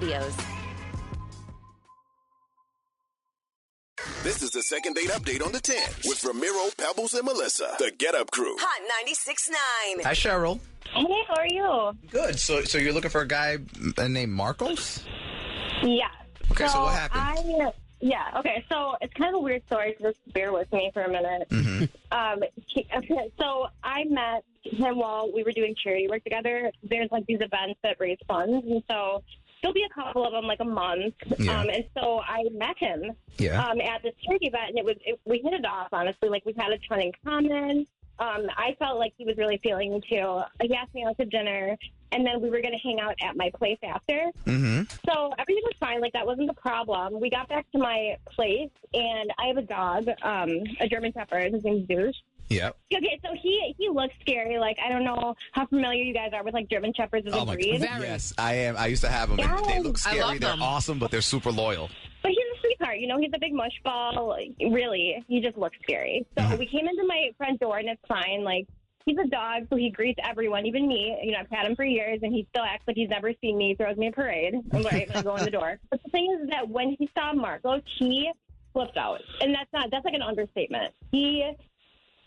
Studios. This is the second date update on the 10 with Ramiro, Pebbles, and Melissa. The Get Up Crew. Hot 96.9. Hi, Cheryl. Hey, how are you? Good. So you're looking for a guy named Marcos? Yeah. Okay, so what happened? Okay, so it's kind of a weird story, so just bear with me for a minute. Mm-hmm. So I met him while we were doing charity work together. There's like these events that raise funds, and so there'll be a couple of them like a month. Yeah. And so I met him at this charity event, and we hit it off, honestly. Like, we had a ton in common. I felt like he was really feeling me too. He asked me out to dinner, and then we were going to hang out at my place after. Mm-hmm. So everything was fine. Like, that wasn't the problem. We got back to my place, and I have a dog, a German Shepherd. His name's Zeus. Yep. Okay, so he looks scary. Like, I don't know how familiar you guys are with, like, German Shepherds as a breed. Yes, I am. I used to have them. Yes. They look I scary. love They're them. awesome, but they're super loyal. But he's a sweetheart, you know. He's a big mush ball. Like, really, he just looks scary. So we came into my front door, and it's fine. Like, he's a dog, so he greets everyone, even me. You know, I've had him for years, and he still acts like he's never seen me. He throws me a parade. I'm like, when I go in the door. But the thing is that when he saw Marcos, he flipped out. And that's like an understatement. He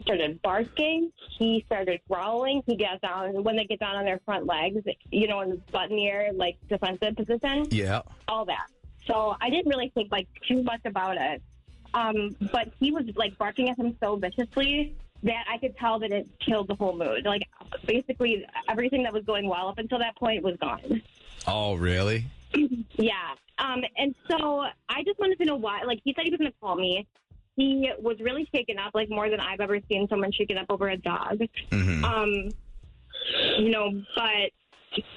started barking. He started growling. He gets down. When they get down on their front legs, you know, in the button ear, like, defensive position. Yeah. All that. So I didn't really think, like, too much about it. But he was, like, barking at him so viciously that I could tell that it killed the whole mood. Like, basically, everything that was going well up until that point was gone. Oh, really? Yeah. And so I just wanted to know why. Like, he said he was going to call me. He was really shaken up, like, more than I've ever seen someone shaken up over a dog. Mm-hmm. You know, but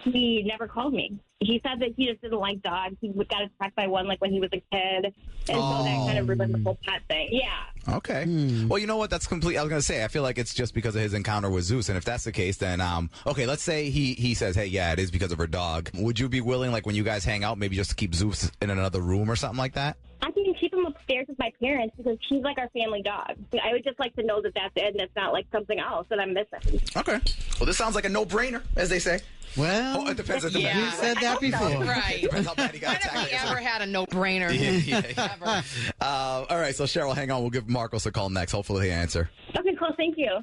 he never called me. He said that he just didn't like dogs. He got attacked by one, like, when he was a kid. And so that kind of ruined the whole pet thing. Yeah. Okay. Well, you know what? That's complete. I was going to say, I feel like it's just because of his encounter with Zeus. And if that's the case, then, okay, let's say he says, hey, yeah, it is because of her dog. Would you be willing, like, when you guys hang out, maybe just to keep Zeus in another room or something like that? I can keep him upstairs with my parents because he's like our family dog. I would just like to know that that's it and it's not like something else that I'm missing. Okay. Well, this sounds like a no-brainer, as they say. Well, It depends. Yeah. we've said that before. Right. Depends how bad he got When have attacked. we ever had a no-brainer? Yeah. Ever. All right, so Cheryl, hang on. We'll give Marcos a call next. Hopefully he'll answer. Okay, cool. Thank you.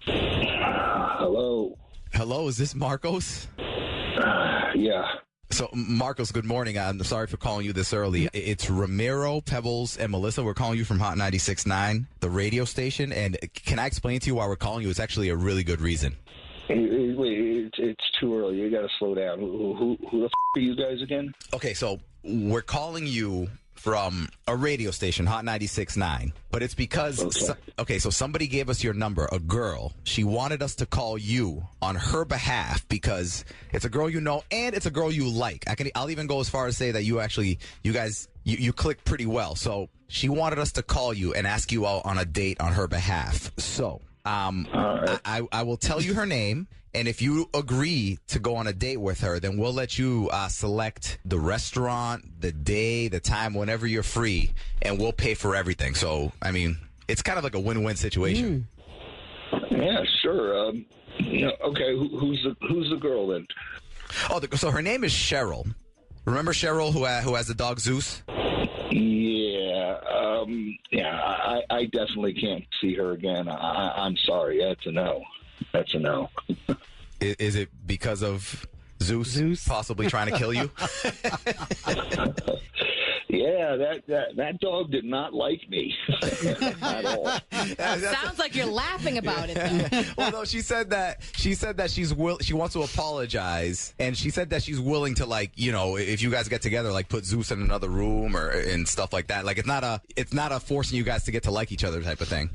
Hello. Hello, is this Marcos? Yeah. So, Marcos, good morning. I'm sorry for calling you this early. It's Ramiro, Pebbles, and Melissa. We're calling you from Hot 96.9, the radio station. And can I explain to you why we're calling you? It's actually a really good reason. Wait, it's too early. You got to slow down. Who the are you guys again? Okay, so we're calling you from a radio station, Hot 96.9, but it's because, so somebody gave us your number, a girl. She wanted us to call you on her behalf because it's a girl you know and it's a girl you like. I'll even go as far as say that you guys click pretty well. So she wanted us to call you and ask you out on a date on her behalf. So I will tell you her name, and if you agree to go on a date with her, then we'll let you select the restaurant, the day, the time, whenever you're free, and we'll pay for everything. So, I mean, it's kind of like a win-win situation. Yeah, sure. Okay, who's the girl then? Oh, so her name is Cheryl. Remember Cheryl who has the dog Zeus? Yeah. I definitely can't see her again. I'm sorry. That's a no. Is it because of Zeus possibly trying to kill you? Yeah, that dog did not like me at all. Sounds like you're laughing about it, though. Well, no, she said that she wants to apologize, and she said that she's willing to, like, you know, if you guys get together, like, put Zeus in another room and stuff like that. Like, it's not a forcing you guys to get to like each other type of thing.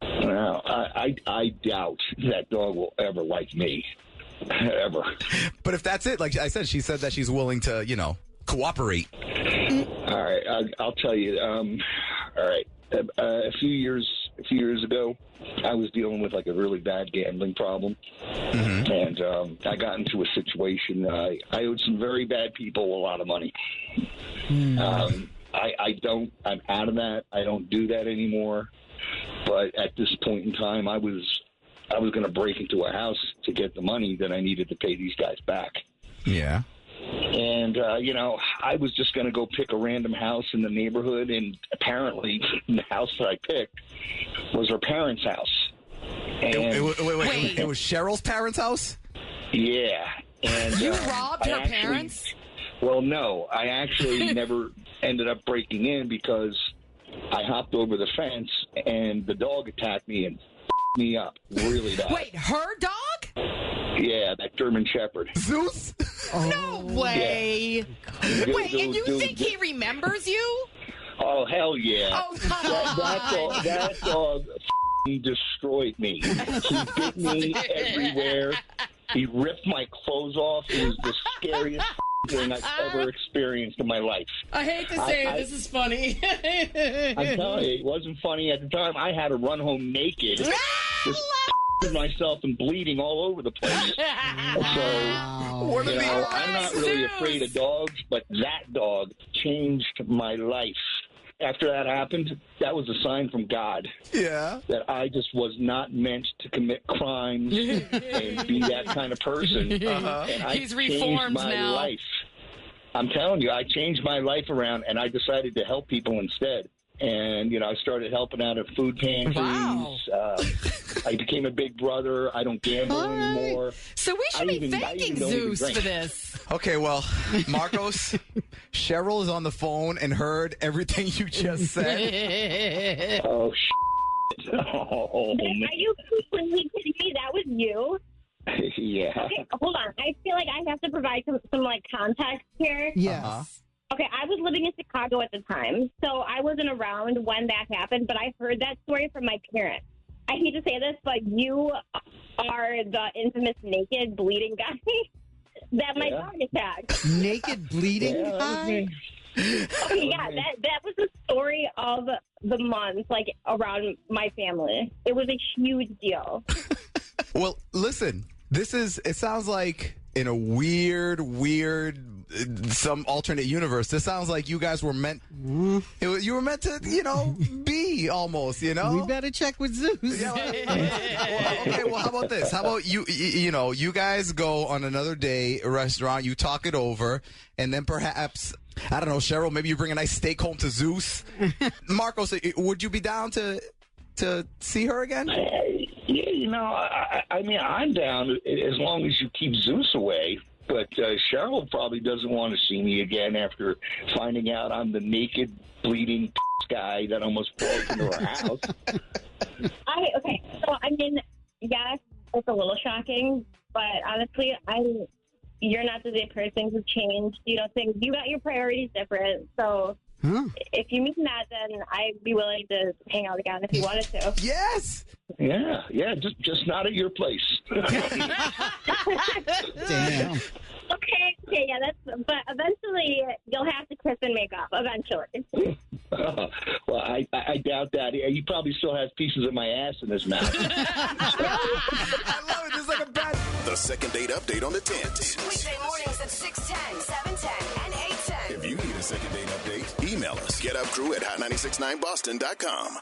No, I doubt that dog will ever like me, ever. But if that's it, like I said, she said that she's willing to, you know, cooperate. All right, I'll tell you. All right, a few years ago, I was dealing with like a really bad gambling problem, and I got into a situation. I owed some very bad people a lot of money. I'm out of that. I don't do that anymore. But at this point in time, I was I was going to break into a house to get the money that I needed to pay these guys back. Yeah. And, I was just going to go pick a random house in the neighborhood, and apparently the house that I picked was her parents' house. And It was Cheryl's parents' house? yeah. And You robbed her parents? Well, no. I actually never ended up breaking in because I hopped over the fence, and the dog attacked me and me up really bad. Wait, her dog? Yeah, that German Shepherd. Zeus? No way. Wait, and you Dude, think he remembers you? Oh, hell yeah. Oh, come on. That dog destroyed me. He bit me everywhere. He ripped my clothes off. It was the scariest thing I've ever experienced in my life. I hate to say it, this is funny. I'm telling you, it wasn't funny at the time. I had to run home naked. Just myself and bleeding all over the place. So, I'm not really afraid of dogs, but that dog changed my life. After that happened, that was a sign from God. Yeah. That I just was not meant to commit crimes and be that kind of person. And I He's changed reformed my now. life. I'm telling you, I changed my life around, and I decided to help people instead. And, I started helping out at food pantries. Wow. I became a big brother. I don't gamble anymore. So we should be thanking Zeus for this. Okay, well, Marcos, Cheryl is on the phone and heard everything you just said. Oh, shit. Oh, man. Are you completely kidding me? That was you? Yeah. Okay, hold on. I feel like I have to provide some context here. Yes. Okay, I was living in Chicago at the time, so I wasn't around when that happened, but I heard that story from my parents. I hate to say this, but you are the infamous naked bleeding guy that my dog attacked. Naked bleeding guy? Okay, yeah, that was the story of the month, around my family. It was a huge deal. Well, listen, it sounds like in a weird, some alternate universe, this sounds like you guys were meant, you were meant to, be almost, We better check with Zeus. Yeah, well, how about this? How about you guys go on another day, a restaurant, you talk it over, and then perhaps, I don't know, Cheryl, maybe you bring a nice steak home to Zeus. Marcos, would you be down to see her again? Yeah, I'm down as long as you keep Zeus away. But Cheryl probably doesn't want to see me again after finding out I'm the naked, bleeding guy that almost broke into her house. Okay, so yes, it's a little shocking, but honestly, you're not the same person who changed. You got your priorities different, so if you mean that, then I'd be willing to hang out again if you wanted to. Yes. Yeah, just not at your place. Damn. Okay, yeah, but eventually you'll have to kiss and make up. Eventually. Well, I doubt that. He probably still has pieces of my ass in his mouth. I love it. It's like a bad. The second date update on the 10s. Weekday mornings at 6:10, 7:10, and 8:10. If you need a second date update, email us. GetUpCrew at hot969boston.com.